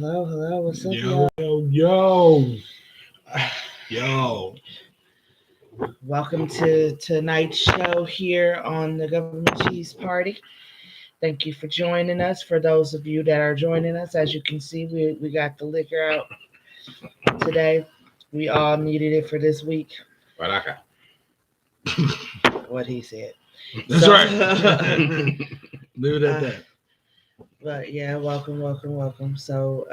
Hello, what's up, Yo, y'all? yo. Welcome to tonight's show here on the Government Cheese Party. Thank you for joining us. For those of you that are joining us, as you can see, we got the liquor out today. We all needed it for this week. Baraka. What he said. That's So- right. Leave it at Uh, that. But yeah, welcome. So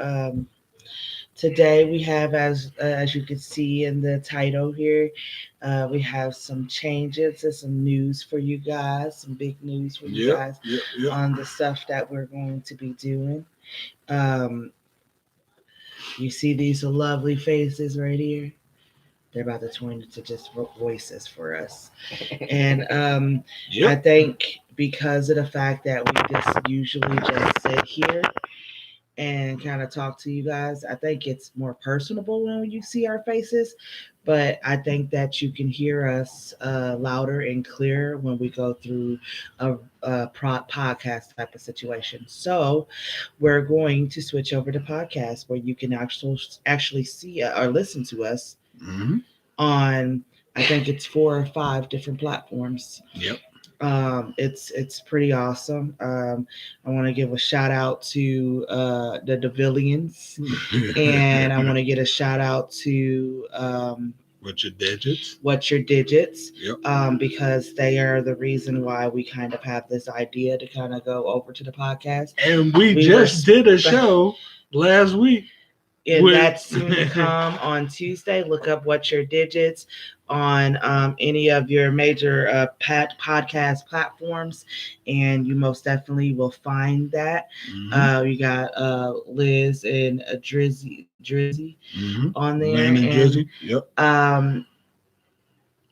today we have, as you can see in the title here, we have some changes and some news for you guys, some big news for you guys Yep. on the stuff that we're going to be doing. Um, you see these lovely faces right here. They're about to turn into just voices for us, and I Yep. think because of the fact that we just usually just sit here and kind of talk to you guys. I think it's more personable when you see our faces, but I think that you can hear us louder and clearer when we go through a podcast type of situation. So we're going to switch over to podcast where you can actually see or listen to us Mm-hmm. on. I think it's 4 or 5 different platforms. Yep. It's pretty awesome. I want to give a shout out to the Devillians, and I want to get a shout out to What's your digits? What's Your Digits, Yep. because they are the reason why we kind of have this idea to kind of go over to the podcast. And we We just were- did a show last week. And With- that's soon to come on Tuesday. Look up What's Your Digits on any of your major podcast platforms, and you most definitely will find that. Mhm. You got Liz and Drizzy Mhm. on there. Man and Drizzy. Yep.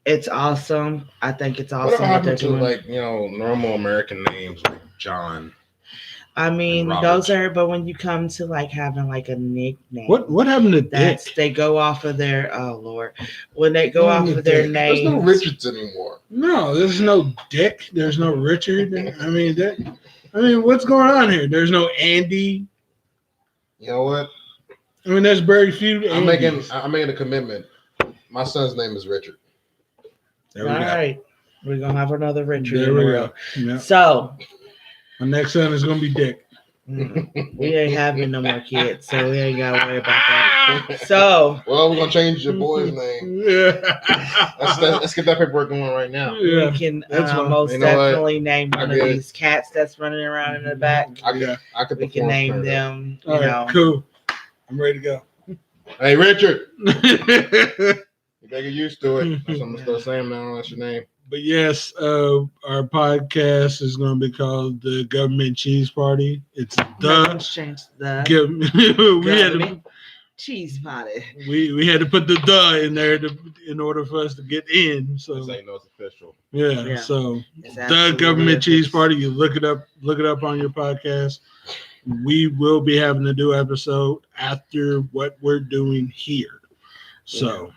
It's awesome. I think it's awesome Whatever what they're happened to doing. normal American names like John? I mean, Robert. those are, but when you come to like having like a nickname, What happened to Dick? that's they go off of their Lord, when they go off of their There's names. no Richards anymore. No, there's no Dick. There's no Richard. I mean, what's going on here? There's no Andy. You know what? I mean, there's very few. I'm Andys. making a commitment. My son's name is Richard. There we All go. right, we're gonna have another Richard There in we the go. room. Yeah. So My next son is gonna be Dick. we ain't having no more kids, so we ain't gotta worry about that. So Well, we're gonna change your boy's name. Yeah. Let's get that paperwork going right now. Yeah. we can that's fine. most You know what? definitely name I one of get it. these cats that's running around in the back. I could. We can name them. All right, cool. I'm ready to go. Hey, Richard. You better get used to it. That's what I'm gonna start saying now. That's your name. But yes, our podcast is going to be called the Government Cheese Party. It's Nothing's changed. The we had to government cheese party. we had to put the in there in order for us to get in. So This ain't no official. yeah. Yeah. So It's the absolutely Government Cheese official. Party. You look it up on your podcast. We will be having to do episode after what we're doing here. So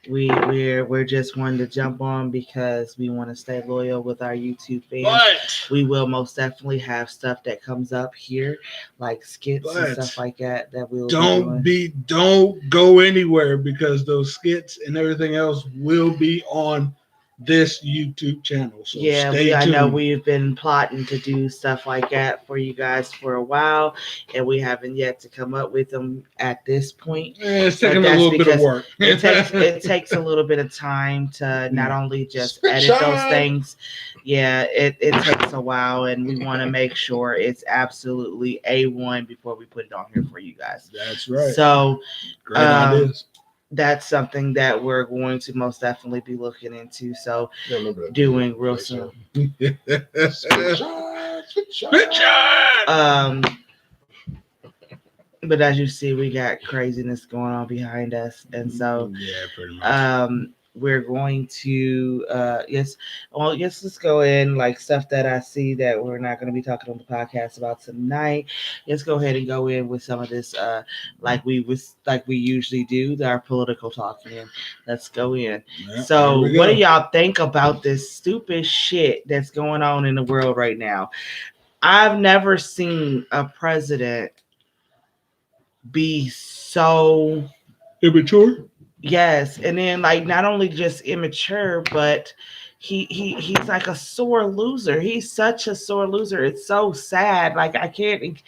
We're just wanting to jump on because we want to stay loyal with our YouTube fans. but We will most definitely have stuff that comes up here, like skits and But stuff like that we'll don't be doing. don't go anywhere because those skits and everything else will be on this YouTube channel. So Yeah, stay I tuned. know we've been plotting to do stuff like that for you guys for a while, and we haven't yet to come up with them at this point. It's taking a that's little bit of because work. It takes a little bit of time to not only just Spit edit shine. those things. Yeah, it takes a while, and we want to make sure it's absolutely A1 before we put it on here for you guys. That's right. So Great ideas. that's something that we're going to most definitely be looking into. So You remember that? doing real soon. Spit shine. But as you see, we got craziness going on behind us, and so yeah, pretty much. we're going to let's go in like stuff that I see that we're not going to be talking on the podcast about tonight. Let's go ahead and go in with some of this like we usually do, our political talking. Let's go in. Yeah, So here we what do go. y'all think about this stupid shit that's going on in the world right now? I've never seen a president be so Immature. yes, and then like not only just immature, but he's like a sore loser. He's such a sore loser. It's so sad. Like I can't.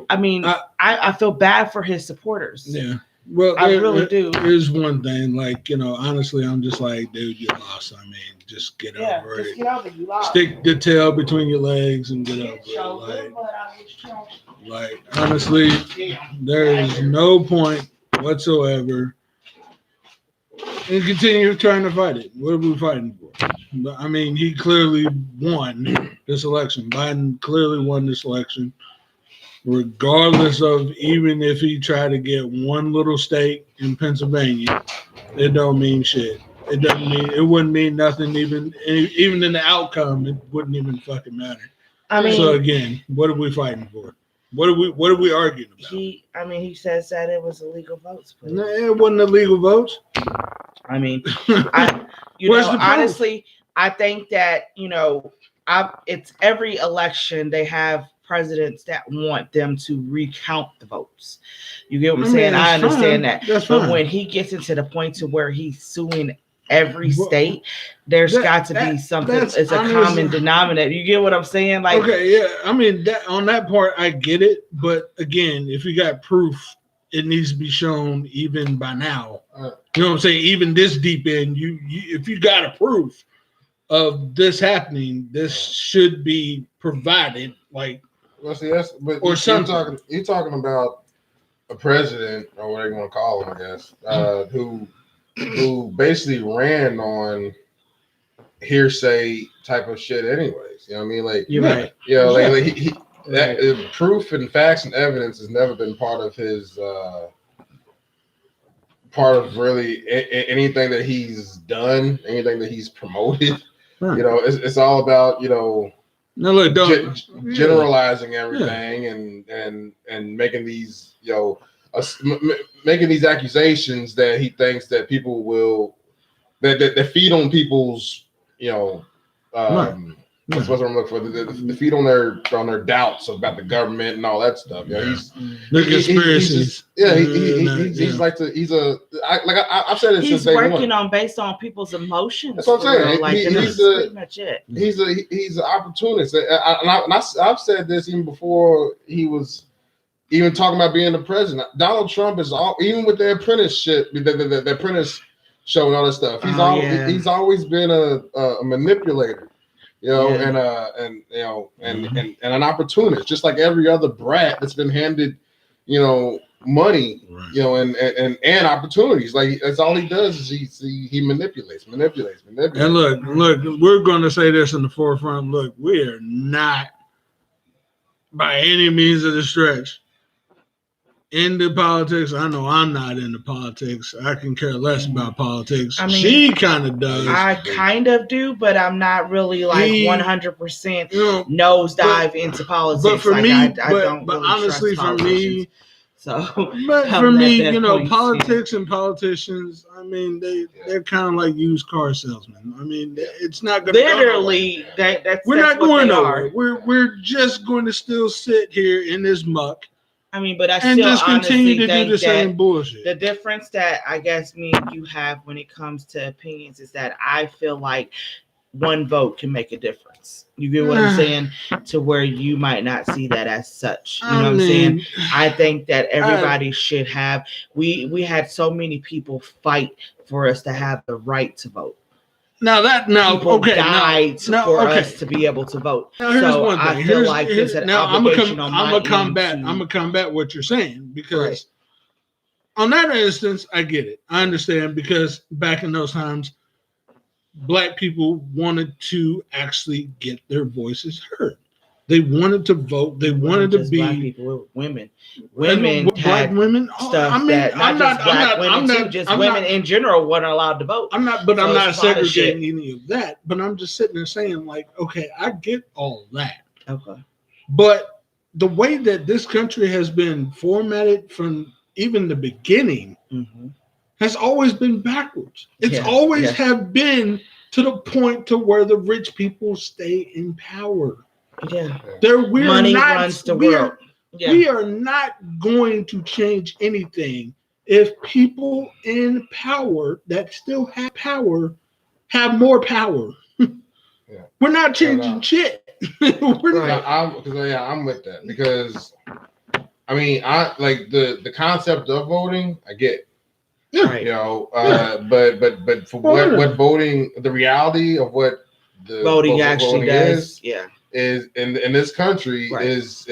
I mean, I feel bad for his supporters. Yeah. Well, I really do. Here's one thing, like, you know, honestly, I'm just like, dude, you lost. I mean, just get over just it. get over it. You lost. Stick the tail between your legs and get over it. Like honestly, there is no point whatsoever in continue trying to fight it. What are we fighting for? I mean, he clearly won this election. Biden clearly won this election. Regardless of even if he tried to get one little state in Pennsylvania, it don't mean shit. It doesn't mean it wouldn't mean nothing even in the outcome. It wouldn't even fucking matter. I mean, so again, what are we fighting for? What are we arguing about? He says that it was illegal votes. But No, it wasn't illegal votes. I mean, honestly, I think that it's every election they have presidents that want them to recount the votes. You get what I'm saying? I understand that. That's but fine. When he gets into the point to where he's suing every state, there's got to be something. It's a common denominator. You get what I'm saying? Like, okay, yeah. I mean, on that part, I get it. But again, if you got proof, it needs to be shown even by now. You know what I'm saying? Even this deep in, if you got a proof of this happening, this should be provided. Like, well, see, you're talking about a president or whatever you want to call him, I guess, who basically ran on hearsay type of shit, anyways. You know what I mean? Like, you're right. That proof and facts and evidence has never been part of his part of really anything that he's done, anything that he's promoted. Right. You know, it's all about no, look, generalizing everything and making these making these accusations that he thinks that people will that feed on people's that's what I'm looking for. The feed on their doubts about the government and all that stuff. Yeah, conspiracies. I've said it since day one. He's working on based on people's emotions. That's what I'm saying. Like, he's pretty much it. He's an opportunist. I've said this even before he was even talking about being the president. Donald Trump is even with the apprenticeship, the apprentice show and all that stuff. He's always been a manipulator. And an opportunist, just like every other brat that's been handed, money, right. and opportunities. Like that's all he does is he manipulates. And look, we're going to say this in the forefront. Look, we are not by any means of the stretch into politics. I know I'm not into politics. I can care less about politics. I mean, she kind of does. I kind of do, but I'm not really like 100% nosedive into politics. But for me, I don't but really honestly, for me, but for me, politics and politicians, I mean, they're kind of like used car salesmen. I mean, it's not going to literally. We're not going nowhere. We're just going to still sit here in this muck. I mean, but I and still just continue to think do the same bullshit. The difference that I guess me and you have when it comes to opinions is that I feel like one vote can make a difference. You get what I'm saying? To where you might not see that as such. You know what I'm saying? I think that everybody should have. We had so many people fight for us to have the right to vote. People died for us to be able to vote. Now, here's one thing. I feel like there's an obligation on my I'm gonna combat what you're saying because on that instance, I get it. I understand because back in those times, Black people wanted to actually get their voices heard. They wanted to vote. They wanted to be Black people, women. Women Black women. Stuff women in general weren't allowed to vote. I'm not segregating any of that. But I'm just sitting there saying, like, okay, I get all that. Okay. But the way that this country has been formatted from even the beginning has always been backwards. It's always have been to the point to where the rich people stay in power. Yeah, Money runs the world. Yeah. We are not going to change anything if people in power that still have power have more power. Yeah. We're not changing shit. We're Right. I'm with that because I mean I like the concept of voting. I get, Right. you know, but for what voting, the reality of what the Voting actually does. is in this country Right. is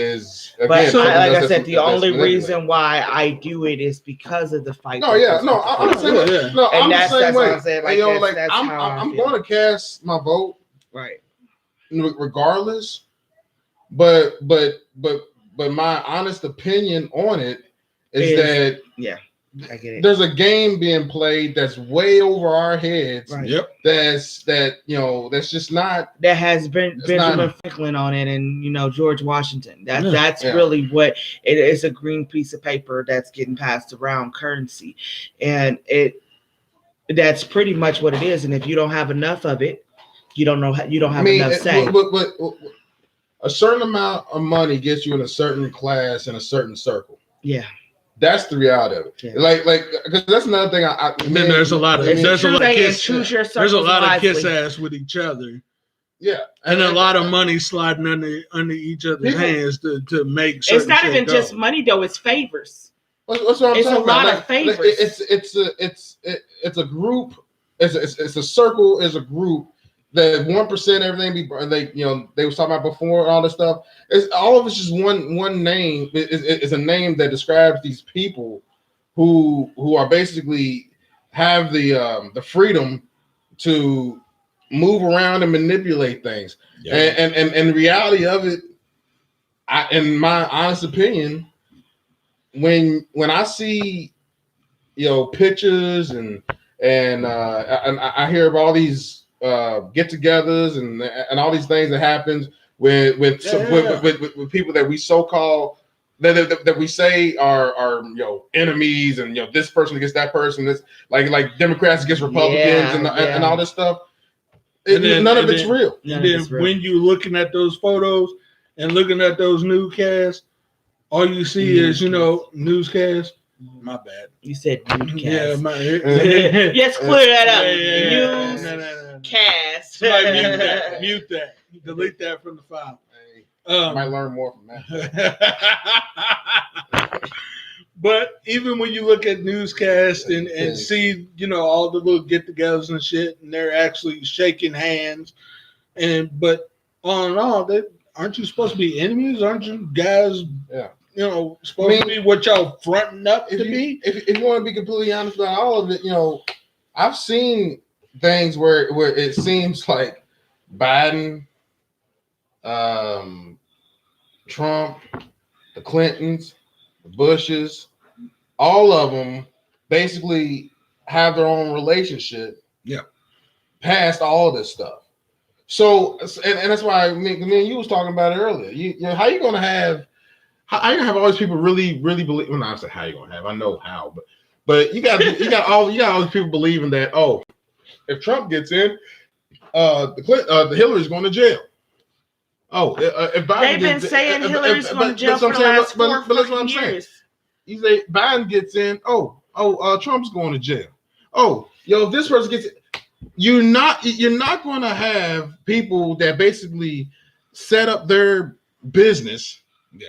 But again. like I said, the that's only manipulated. reason why I do it is because of the fight. No, that yeah, those no, people I'm the put same forth. way. No, And I'm the that's same what way. I'm saying. Like, you know, Like, like that's how I I'm feel. going to cast my vote Right. regardless. But my honest opinion on it is that I get it. there's a game being played that's way over our heads. Right. Yep. That's just not. That has been It's Benjamin not- Franklin on it, and George Washington. Yeah. That's Yeah. really what it is. A green piece of paper that's getting passed around currency, and that's pretty much what it is. And if you don't have enough of it, you don't have enough say. But a certain amount of money gets you in a certain class in a certain circle. Yeah. That's the reality of it. Yeah. Like, because that's another thing. And then there's a lot of It's true they kiss. choose your There's a circles lot of kiss wisely. ass with each other, yeah, and a lot of money sliding under each other's People- hands to make. It's certain not shit even go. just money though; it's favors. That's what I'm It's a talking lot about. of favors. It's a group. It's a circle. It's a group that 1% everything they was talking about before and all this stuff. It's all of it's just one name. It's a name that describes these people who are basically have the freedom to move around and manipulate things. Yeah. And the reality of it, in my honest opinion, when I see pictures and I hear of all these get-togethers and all these things that happens with people that we so-called that we say are enemies, and this person against that person, this like Democrats against Republicans and all this stuff. None of it's real. And then when you're looking at those photos and looking at those newscasts, all you see is newscasts. My bad. You said newscast. Yeah, Yes, clear that up. No. Newscast. Somebody mute that. Delete that from the file. Might learn more from that. But even when you look at newscasts and see, all the little get-togethers and shit, and they're actually shaking hands, but all in all, aren't you supposed to be enemies? Aren't you guys? Yeah. Supposed to be what y'all fronting up to be. If you want to be completely honest about all of it, I've seen things where it seems like Biden, Trump, the Clintons, the Bushes, all of them basically have their own relationship. Yeah. Past all this stuff. So, and that's why me and you was talking about it earlier. How you gonna have all these people really believe? Well, not I say how you gonna have. I know how, but you got all these people believing that if Trump gets in, the Hillary's going to jail. If Biden They've been saying Hillary's going to jail for the last 4 years. You say Biden gets in. Trump's going to jail. If this person gets in, you're not going to have people that basically set up their business. Yeah.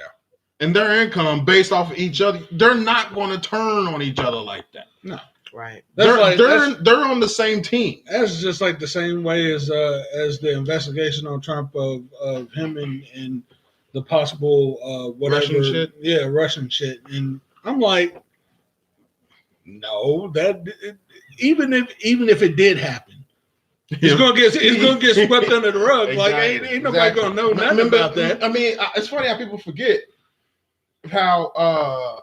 And their income based off of each other. They're not going to turn on each other like that. No. Right. They're on the same team. That's just like the same way as the investigation on Trump of him and the possible whatever Russian shit. Yeah, Russian shit. And I'm like, no, even if it did happen, it's gonna get swept under the rug. Exactly. Like ain't nobody gonna know nothing about that. I mean, it's funny how people forget how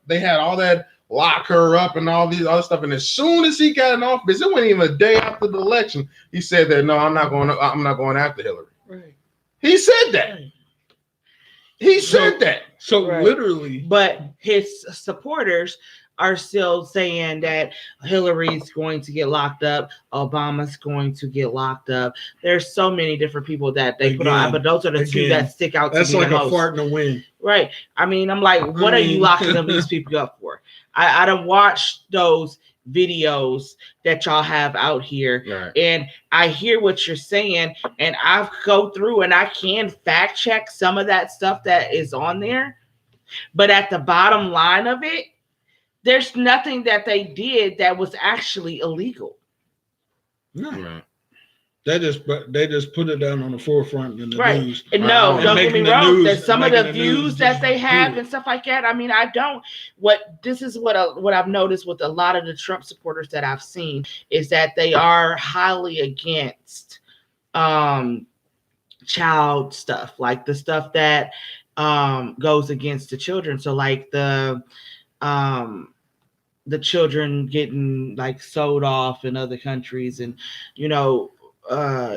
they had all that lock her up and all these other stuff, and as soon as he got in office, it wasn't even a day after the election, he said that no, I'm not going after Hillary. Right. He said that. Right. He said that. So right. Literally, but his supporters are still saying that Hillary's going to get locked up, Obama's going to get locked up. There's so many different people that they put on, but those are the two that stick out to me. That's like the a most. fart in the wind. Right. I mean, I'm like, what are you locking them these people up for? I don't watch those videos that y'all have out here, right. And I hear what you're saying, and I go through and I can fact check some of that stuff that is on there, but at the bottom line of it, there's nothing that they did that was actually illegal. No. Right. They just put it down on the forefront in the news. And no, don't get me wrong. There's some of the views that they have and stuff like that. I mean, I don't. This is what I've noticed with a lot of the Trump supporters that I've seen is that they are highly against child stuff, like the stuff that goes against the children. So like the children getting like sold off in other countries, and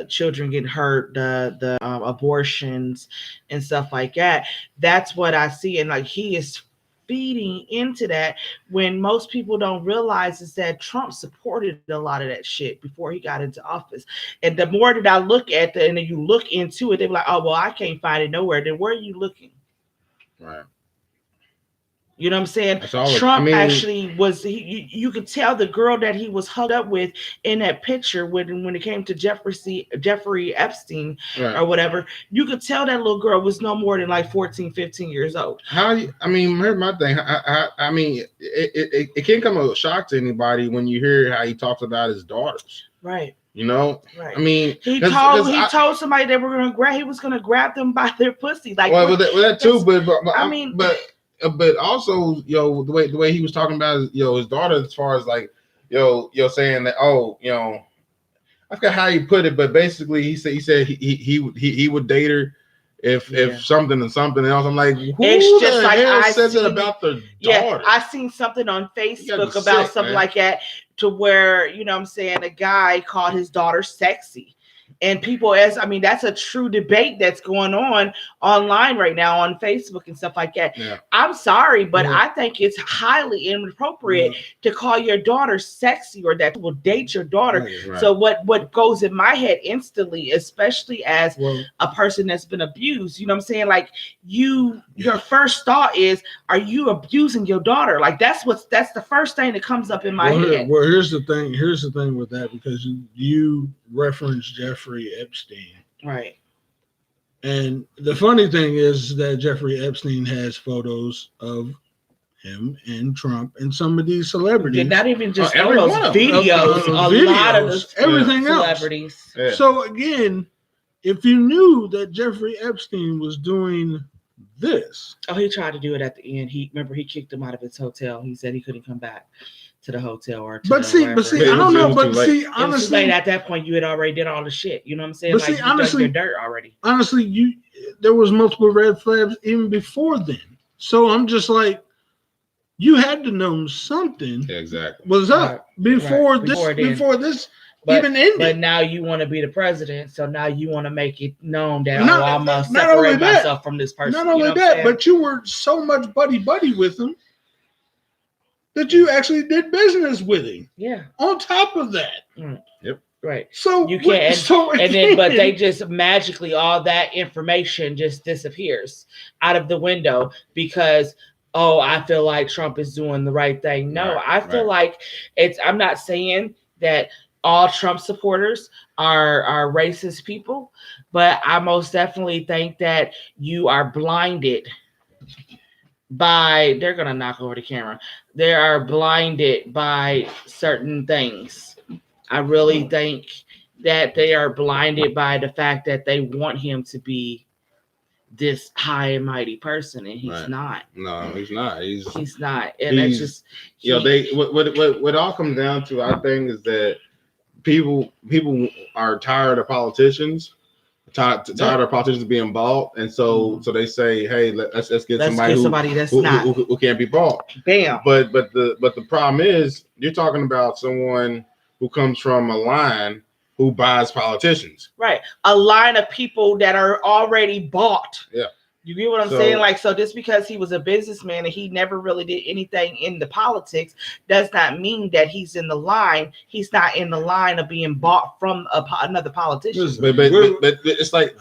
children getting hurt, the abortions and stuff like that. That's what I see, and like he is feeding into that when most people don't realize is that Trump supported a lot of that shit before he got into office. And the more that I look at and then you look into it, they're like, oh well, I can't find it nowhere. Then where are you looking? Right. You know what I'm saying? Trump actually was. You could tell the girl that he was hooked up with in that picture when it came to Jeffrey Epstein or whatever. You could tell that little girl was no more than like 14, 15 years old. Here's my thing. I mean, it can't come as a shock to anybody when you hear how he talks about his daughters. Right. You know. Right. I mean, he told somebody they were he was gonna grab them by their pussy. Like that too. But also, the way he was talking about his daughter, as far as like, saying that, I forgot how he put it, but basically he said he would date her if something and something else. I'm like, who it's just the like hell I says it about their daughter? Yeah, I seen something on Facebook about something like that, to where a guy called his daughter sexy. And people, that's a true debate that's going on online right now on Facebook and stuff like that. Yeah. I'm sorry, but I think it's highly inappropriate to call your daughter sexy or that will date your daughter. Right. So what goes in my head instantly, especially as a person that's been abused, you know what I'm saying? Like your first thought is, are you abusing your daughter? Like that's the first thing that comes up in my head. Well, here's the thing with that, because you referenced Jeffrey Epstein. Right. And the funny thing is that Jeffrey Epstein has photos of him and Trump and some of these celebrities. Not even just photos, videos, lot of the everything celebrities. Else. Yeah. So again, if you knew that Jeffrey Epstein was doing this. Oh, he tried to do it at the end. He kicked him out of his hotel. He said he couldn't come back to the hotel or to I don't know. But see, honestly, at that point, you had already did all the shit. You know what I'm saying? But like, see, honestly, you done your dirt already. Honestly, there was multiple red flags even before then. So I'm just like, you had to know something. Exactly. Was up before this. Even ended. But now you want to be the president, so now you want to make it known that I must separate myself from this person. Not only that, but you were so much buddy with him that you actually did business with him. Yeah. On top of that. Yep. Right. So you can't. But they just magically all that information just disappears out of the window because I feel like Trump is doing the right thing. No, I feel like I'm not saying that all Trump supporters are racist people, but I most definitely think that you are blinded by, they're going to knock over the camera. They are blinded by certain things. I really think that they are blinded by the fact that they want him to be this high and mighty person, and he's not. No, he's not. He's not. And it's just, what all comes down to, I think, is that people are tired of politicians, tired of politicians being bought, and so they say, hey, let's get somebody that's who can't be bought. Bam. But the problem is, you're talking about someone who comes from a line who buys politicians. Right. A line of people that are already bought. Yeah. You get what I'm saying? Like, so just because he was a businessman and he never really did anything in the politics does not mean that he's in the line. He's not in the line of being bought from another politician. But it's like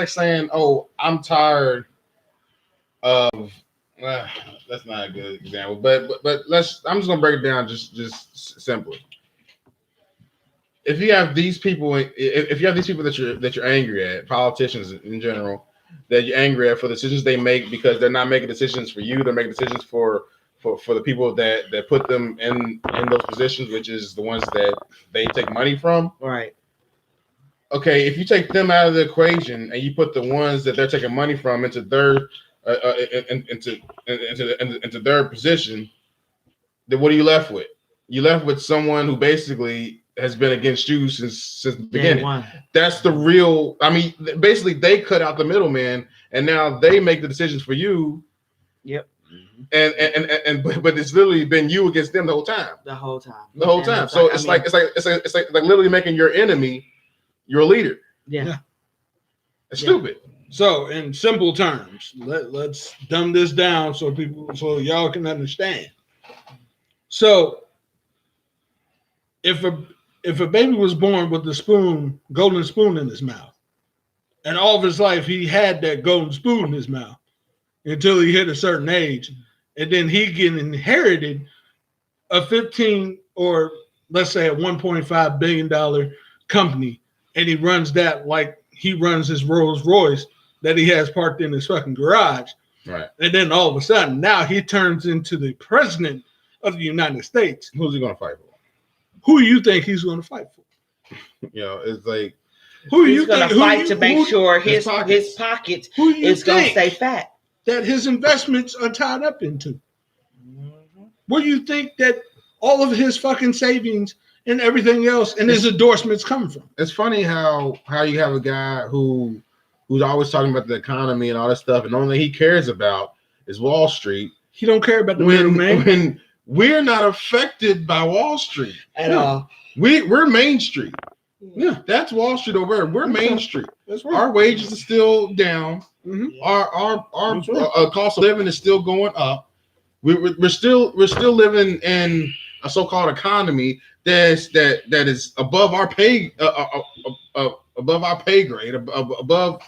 saying, "Oh, I'm tired of." That's not a good example, but I'm just gonna break it down just simply. If you have these people that you're angry at, politicians in general, that you're angry at for the decisions they make because they're not making decisions for you, they're making decisions for the people that put them in those positions, which is the ones that they take money from. Right. Okay, if you take them out of the equation and you put the ones that they're taking money from into their into their position, then what are you left with? You're left with someone who basically has been against you since the beginning. That's the real. I mean, basically, they cut out the middleman, and now they make the decisions for you. Yep. But it's literally been you against them the whole time. The whole time. So it's like literally making your enemy your leader. Yeah. It's stupid. So, in simple terms, let's dumb this down so y'all can understand. So, if a baby was born with the golden spoon in his mouth, and all of his life he had that golden spoon in his mouth until he hit a certain age, and then he inherited a 15 or let's say a $1.5 billion company, and he runs that like he runs his Rolls Royce that he has parked in his fucking garage. Right. And then all of a sudden, now he turns into the president of the United States. Who's he going to fight for? Who do you think he's going to fight for? It's like who he's going to fight to make sure his pockets is going to stay fat. That his investments are tied up into. Where do you think that all of his fucking savings and everything else and his endorsements come from? It's funny how you have a guy who's always talking about the economy and all this stuff, and the only thing he cares about is Wall Street. He don't care about the middleman. When we're not affected by Wall Street at all. We're Main Street. Yeah, that's Wall Street over there. We're Main Street. That's right. Our wages are still down. Mm-hmm. Our cost of living is still going up. We're still living in a so-called economy that is above our pay above our pay grade, above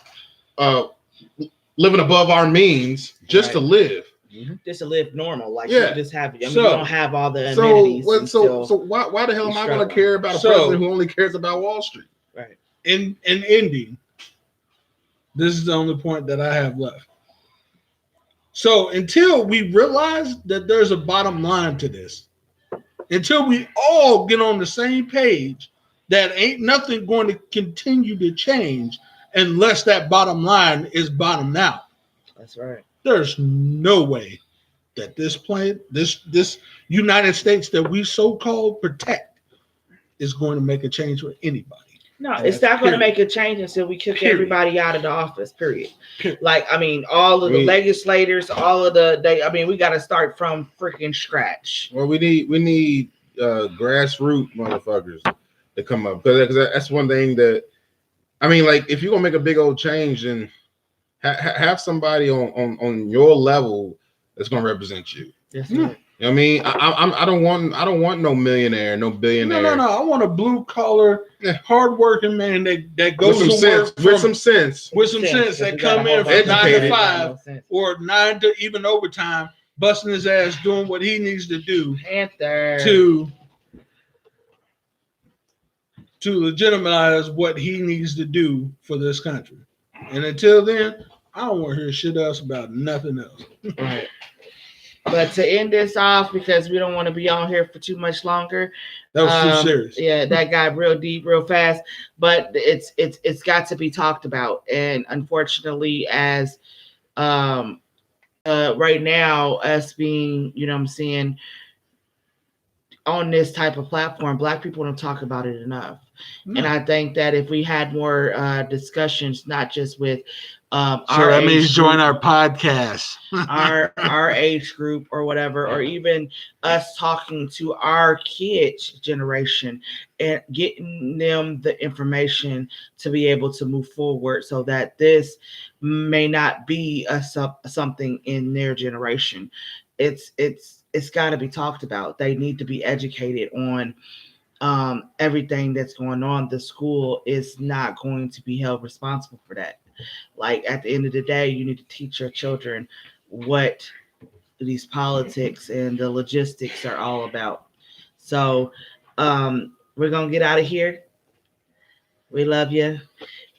living above our means just to live. Just to live normal, like you just have. I mean, you don't have all the amenities. So why the hell am I going to care about a president who only cares about Wall Street? Right. In ending, this is the only point that I have left. So until we realize that there's a bottom line to this, until we all get on the same page, that ain't nothing going to continue to change unless that bottom line is bottomed out. That's right. There's no way that this planet, this United States that we so-called protect, is going to make a change for anybody. No, it's not going to make a change until we kick everybody out of the office, period. Like, I mean, all of the legislators, all of we got to start from freaking scratch. Well, we need grassroots motherfuckers to come up. Because that's one thing that, I mean, like, if you're going to make a big old change, then have somebody on your level that's going to represent you. Yes, you know what I mean? I don't want no millionaire, no billionaire. No. I want a blue collar, hardworking man that goes to work with some sense that come in from 9 to 5 or 9 to even overtime, busting his ass doing what he needs to do to legitimize what he needs to do for this country. And until then, I don't want to hear shit else about nothing else. Right. But to end this off, because we don't want to be on here for too much longer. That was too serious. Yeah, that got real deep, real fast. But it's got to be talked about. And unfortunately, as right now, us being, you know what I'm saying, on this type of platform, Black people don't talk about it enough. No. And I think that if we had more discussions, not just with So our that means age join group, our podcast. our age group or whatever, or even us talking to our kids generation and getting them the information to be able to move forward, so that this may not be something in their generation. It's got to be talked about. They need to be educated on everything that's going on. The school is not going to be held responsible for that. Like at the end of the day, you need to teach your children what these politics and the logistics are all about. So we're gonna get out of here. We love you.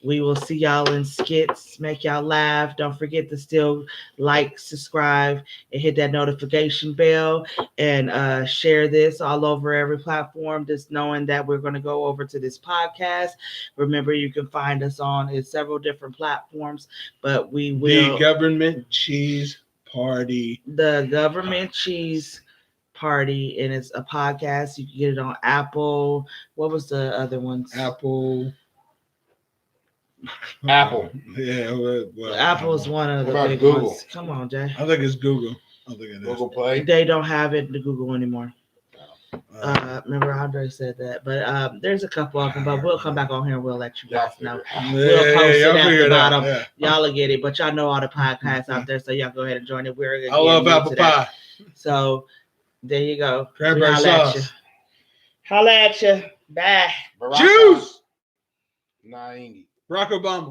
We will see y'all in skits, make y'all laugh. Don't forget to still like, subscribe, and hit that notification bell, and share this all over every platform, just knowing that we're going to go over to this podcast. Remember, you can find us on several different platforms, but we will. The Government Cheese Party. The Government Cheese Party, and it's a podcast. You can get it on Apple. What was the other ones? Apple. Yeah. Well, Apple is one of the What about big Google? ones. Come on, Jay. I think it's Google. I think it is. Google Play. They don't have it in the Google anymore. Uh, Remember Andre said that, but there's a couple of them. But we'll come back on here and we'll let you guys know. We'll post it y'all at figure the it out, bottom. yeah. Y'all will get it, but y'all know all the podcasts out there, so y'all go ahead and join it. We're I love apple pie. So there you go. Cranberry We holla at sauce. you. Holla at you. Bye. Barack Juice. Naingi. Barack Obama.